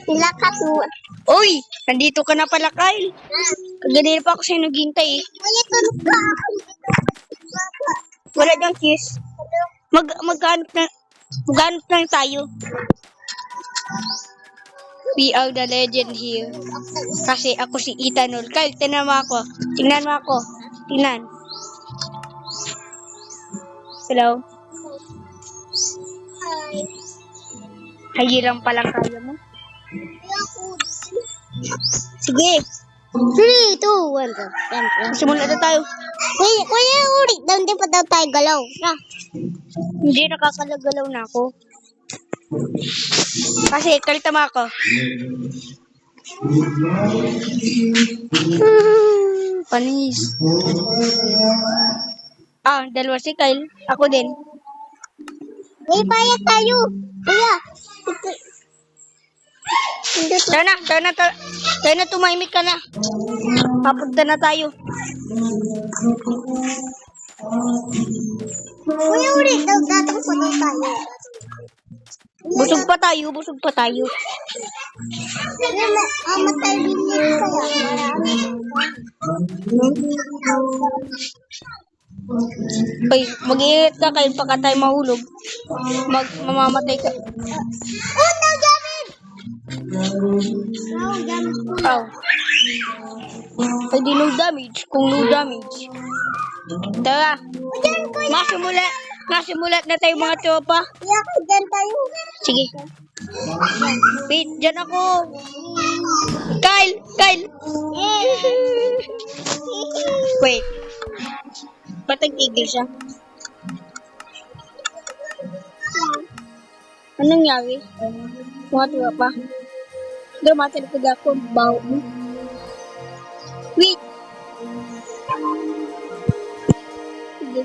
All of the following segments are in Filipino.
Sila ka to. Uy! Nandito ka na pala, Kyle. Kaganina pa ako sa'yo naghintay eh. Wala tulog ka. Wala diyang kiss. Maghanap lang tayo. We are the legend here. Kasi ako si Ethanol. Kyle, tingnan mo ako. Tingnan mo ako. Tingnan. Hello? Hayi lang palang kaya mo. Sige. 3, 2, 1. Simula na tayo. Kuya, uri. Doon pa daw tayo galaw. Hindi, nakakalagalaw na ako. Kasi, kalita mo ako. Panis. Dalawa si Kyle. Ako din. May payat tayo. Kuya. Tayo na, tumahimik ka na. Papunta na tayo. Kuya, uri. Datang pa daw tayo. Busog pa tayo. Matay din niya kaya. Uy, mag-iingat ka Kyle pagka tayo mahulog. Mamamatay ka. Oh, no damage! No damage. Ay, di no damage. Kung no damage. Tara. Diyan, kuya. Masimulat na tayo mga tropa. Kuya, diyan tayo. Sige. Wait, dyan ako. Kyle. Wait. Ba't nagtigil siya? Anong nangyari? Mga tropa. Dumatalikod ako. Baho mo. Wait. Sige.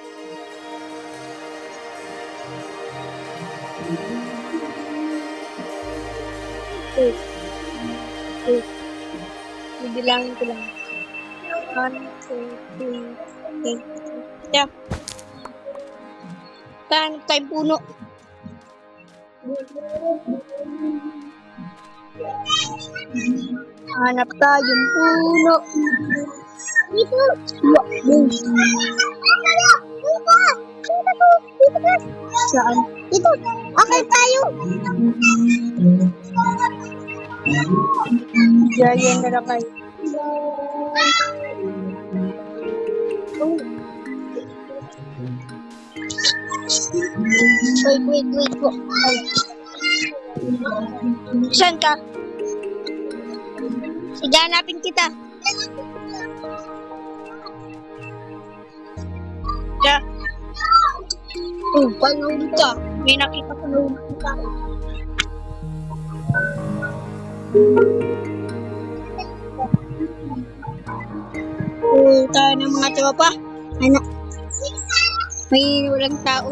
Wait. Bibilangin ko lang. 1, 2, 3, 4. Yeah. Hanap tayong puno. Hanap tayong puno. Dito. Saan? Dito. Okay tayo. Diyan na lang kayo. Wait po. Ay. Saan ka? Sige, hanapin kita. Yeah. Panahulog ka. May nakita ko na hulog ka. Tayo ng mga tropa. May walang tao.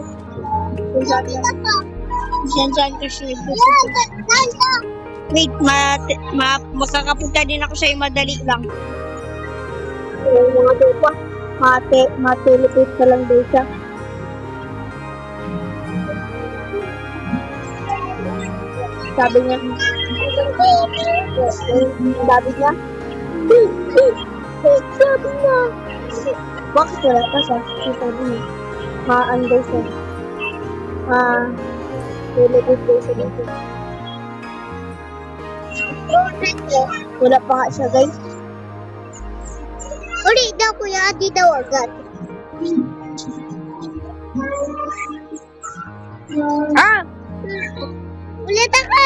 Kung saan ka siya. Wait, makakapunta din ako sa'yo madali lang. Mga tropa. Matelipit ka lang doon siya. Sabi niya. Bakit wala pa siya? Sabi niya. Maanday siya. Teleport daw siya dito. Wala pa nga siya, guys. Uli daw kuya, di daw agad. Ulit ako.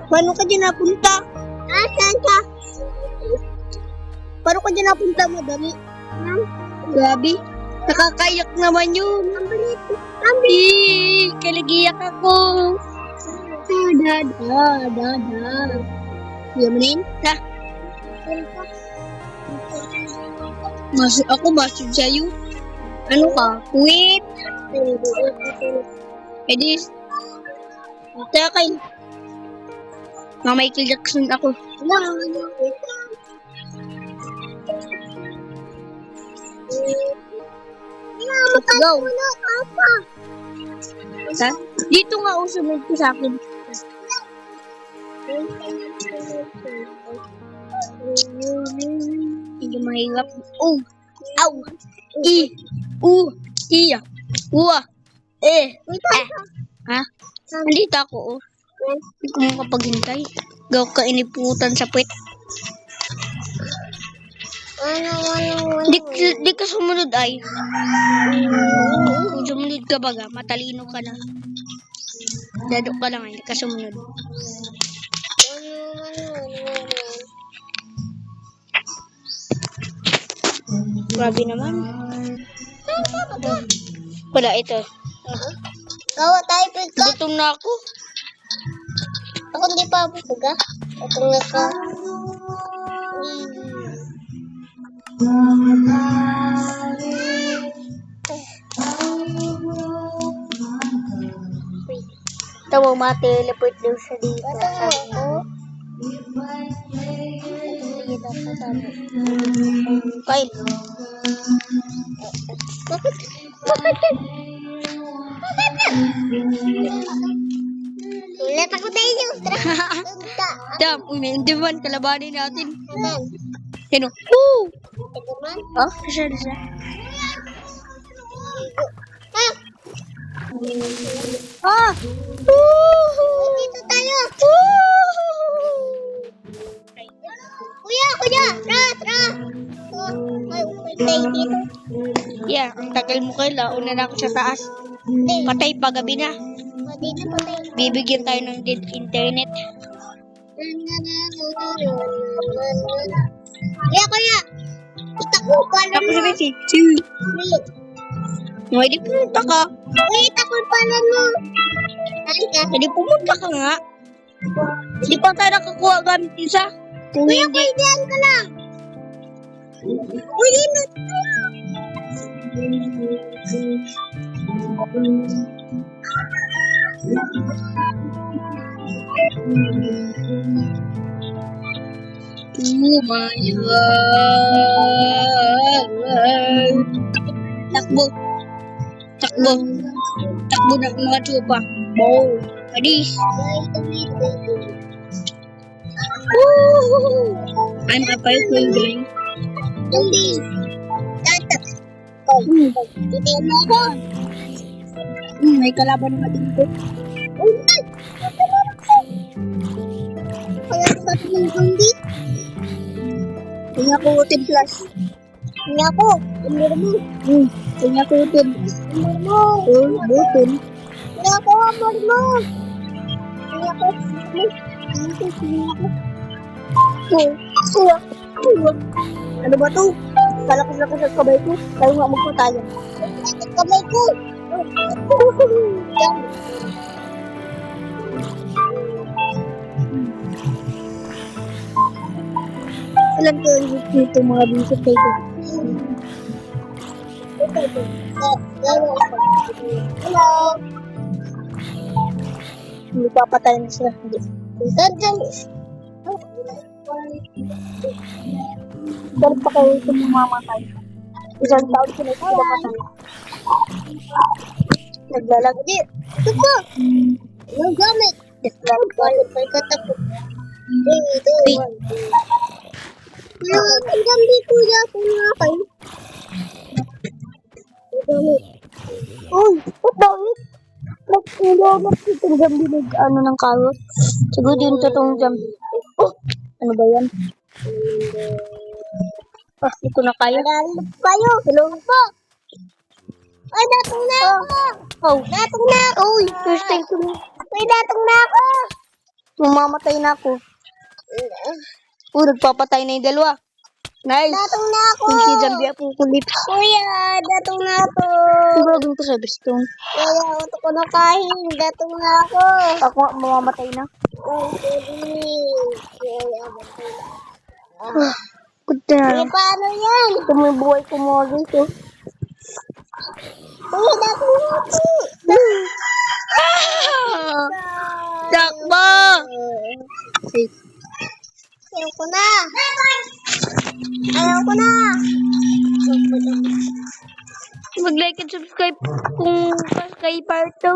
Paano ka dyan napunta? Saan ka? Paano ka dyan napunta, madali? Grabe. Nakakayak naman yun. Kalagiyak ako. Yaman na. Ako masid sa'yo. Ano ka? Quit. Edis. Kaya kayo. Mga Michael Jackson ako. Let's go. Ha? Dito nga sumunod ko sa akin. Hindi mahirap. Oh! Aw! I! U! Iya! Uwa! Eh! Ha? Nandito ako, oh. Hindi ko makapaghintay. Gaw ka iniputan sa puwet. Di ka sumunod ay. Kung sumunod ka baga, matalino ka na. Dado ka lang ay, di ka sumunod. Grabe naman. Wala ito. Gawa tayo pagka. Gutom na ako. Ako hindi pa pagka. Gutom na ka. Tawa ma-teleport daw siya dito. Kyle. Bakit? Bakit? Ulit ako tayo. Tara. Dam, umindiman, kalabanin natin. Aman. Sino? Woo! Aman. Oh, siya. Ah! Woo! Dito tayo. Woo! Kuya. Tara. Ay, tayo dito. Yeah, ang tagal mo Kyle. Una na ako sa taas. Hindi. Patay pa gabi na. Dito pa tayo. Bibigyan tayo ng dead internet. Kuya. Itakbo pala Tapos mo. sabi si Wait. Hindi pumunta ka. Wait, itakbo pala mo. Halika. Hindi pumunta ka nga. Hindi pa tayo nakakuha gamit isa. Kung Kuya, hindi, diyan ka lang. Uy, dito. oh my God. Takbo. Takbo na mga tsupa. Bow. Adis. Woo! I'm a purple green. Hindi. Tata. Hindi mo ako. May kalaban na dito. Kaya sa tingin hindi. Tingnan ko 10 plus. Hindi ako. Hindi mo. Tingnan ko 10. Hindi mo. Button. Hindi ako. Amor mo. Hindi ako. Hindi ako. Ano ba to? Kalakas-lakas at kabay ko. Tayo nga magpatayan. Ito kamay ko. Yan. Alam ko dito mga bisip kayo. Hello. Hindi papatay na sila. Hindi. Ganyan. Dahil pa kayo ito mamamatay. Isang taon sila sila patay. Naglalagay. Ito po. Yung gamit. Balik pa ikatapos. 3, 2, 1. Ang gamit kuya. Kuya kayo. Ang gamit. Uy, ba't bakit? Nag-ilog itong jambi ano ng karot. Siguro yun totoong jambi. Oh, ano ba yan? Ah, hindi ko na kaya. Nalap kayo. Hello po. Ay, datong na ako. Oh, Datong na ako. uy, first time ko na. Ay, datong na ako. Mamamatay na ako. Nagpapatay na yung dalawa. Nice. Datong na ako. Yung si Jambi ako kulit. Kuya, datong na ako. Siguro ko sa bestong. Kuya, uto ko na kain. Datong na ako. Ako nga mamamatay na. Oh, please. Kuya, datong na. Good na. Eh, paano yan? Ito mo yung buhay ko mo dito. Kuya, datong na ako. Ah! Takbo! Ayaw ko na. Ayaw ko na. Mag-like and subscribe kung kay part 2.